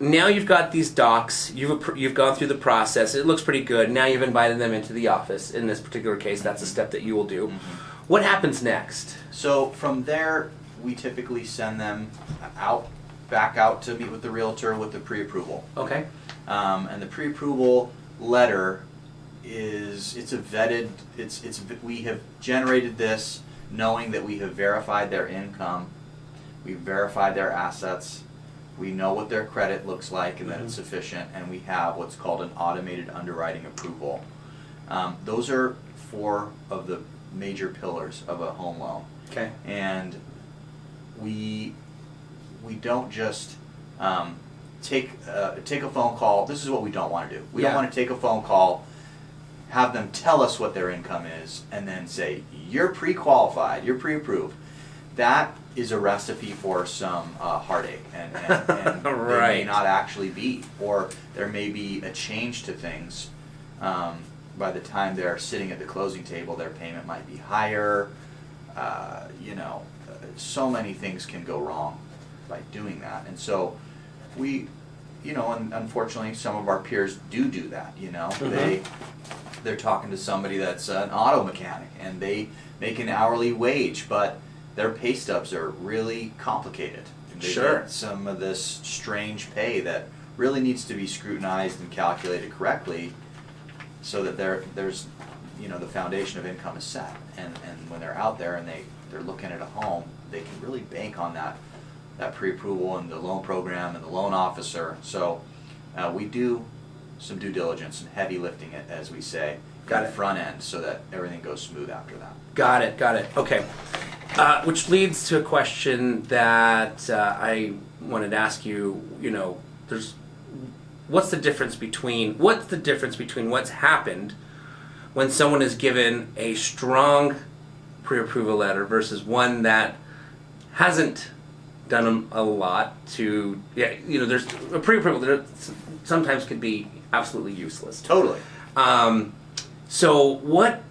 now you've got these docs. You've gone through the process. It looks pretty good. Now you've invited them into the office. In this particular case, that's a step that you will do. What happens next? So from there, we typically send them back out to meet with the realtor with the pre-approval. Okay. And the pre-approval letter it's a vetted. We have generated this knowing that we have verified their income, we've verified their assets, we know what their credit looks like and that it's sufficient, and we have what's called an automated underwriting approval. Those are 4 of the major pillars of a home loan. Okay. And we don't just take a phone call. This is what we don't want to do. We don't want to take a phone call, have them tell us what their income is, and then say, you're pre-qualified, you're pre-approved. That is a recipe for some heartache, and Right. there may not actually be, or there may be a change to things. By the time they're sitting at the closing table, their payment might be higher. So many things can go wrong by doing that, and so and unfortunately, some of our peers do that. They're talking to somebody that's an auto mechanic, and they make an hourly wage, but their pay stubs are really complicated. They get some of this strange pay that really needs to be scrutinized and calculated correctly, so that there's the foundation of income is set, and when they're out there and they're looking at a home, they can really bank on that pre-approval and the loan program and the loan officer. So we do some due diligence and heavy lifting it, as we say, Got at it. the front end, so that everything goes smooth after that. Got it. Okay. Which leads to a question that I wanted to ask you. What's the difference between what's happened when someone is given a strong pre-approval letter versus one that hasn't done a lot to, there's a pre-approval that sometimes can be absolutely useless. Totally. So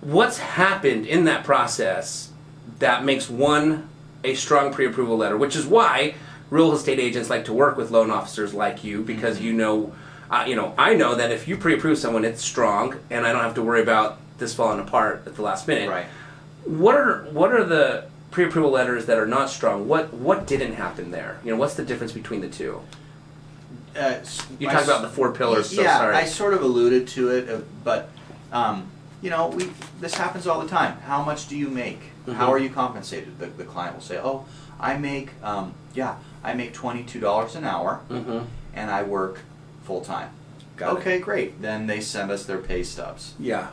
what's happened in that process that makes one a strong pre-approval letter, which is why real estate agents like to work with loan officers like you, because I know that if you pre-approve someone, it's strong, and I don't have to worry about this falling apart at the last minute. Right. What are the pre-approval letters that are not strong? What didn't happen there? What's the difference between the two? You talked about the 4 pillars. So yeah, sorry. I sort of alluded to it, but this happens all the time. How much do you make? How are you compensated? The client will say, "Oh, I make $22 an hour, and I work full time." Okay, great. Then they send us their pay stubs. Yeah.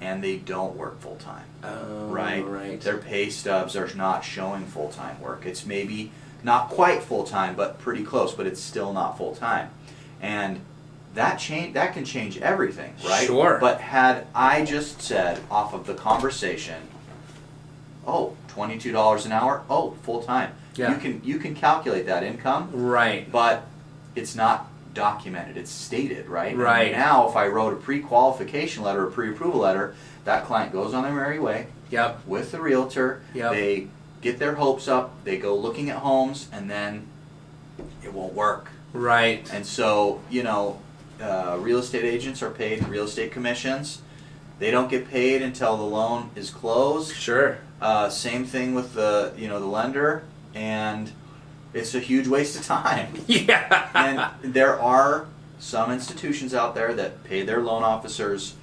And they don't work full time. Oh, right. Their pay stubs are not showing full time work. It's maybe not quite full time, but pretty close. But it's still not full time, and that can change everything, right? Sure. But had I just said off of the conversation, "Oh, $22 an hour. Oh, full time." Yeah. You can calculate that income. Right. But it's not documented. It's stated, right? Right. And now, if I wrote a pre-qualification letter, a pre-approval letter, that client goes on their merry way. Yep. With the realtor. Yep. They get their hopes up. They go looking at homes, and then it won't work. Right. And so, real estate agents are paid real estate commissions. They don't get paid until the loan is closed. Sure. Same thing with the lender, and it's a huge waste of time. Yeah. And there are some institutions out there that pay their loan officers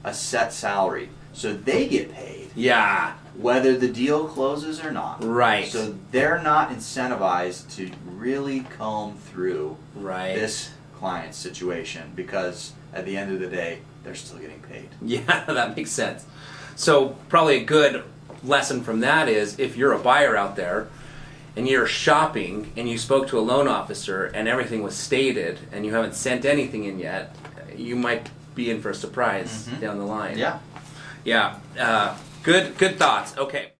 a set salary, so they get paid. Yeah. Whether the deal closes or not. Right. So they're not incentivized to really comb through this client's situation, because at the end of the day, they're still getting paid. Yeah, that makes sense. So probably a good lesson from that is, if you're a buyer out there and you're shopping and you spoke to a loan officer and everything was stated and you haven't sent anything in yet, you might be in for a surprise down the line. Yeah. Yeah. Good thoughts. Okay.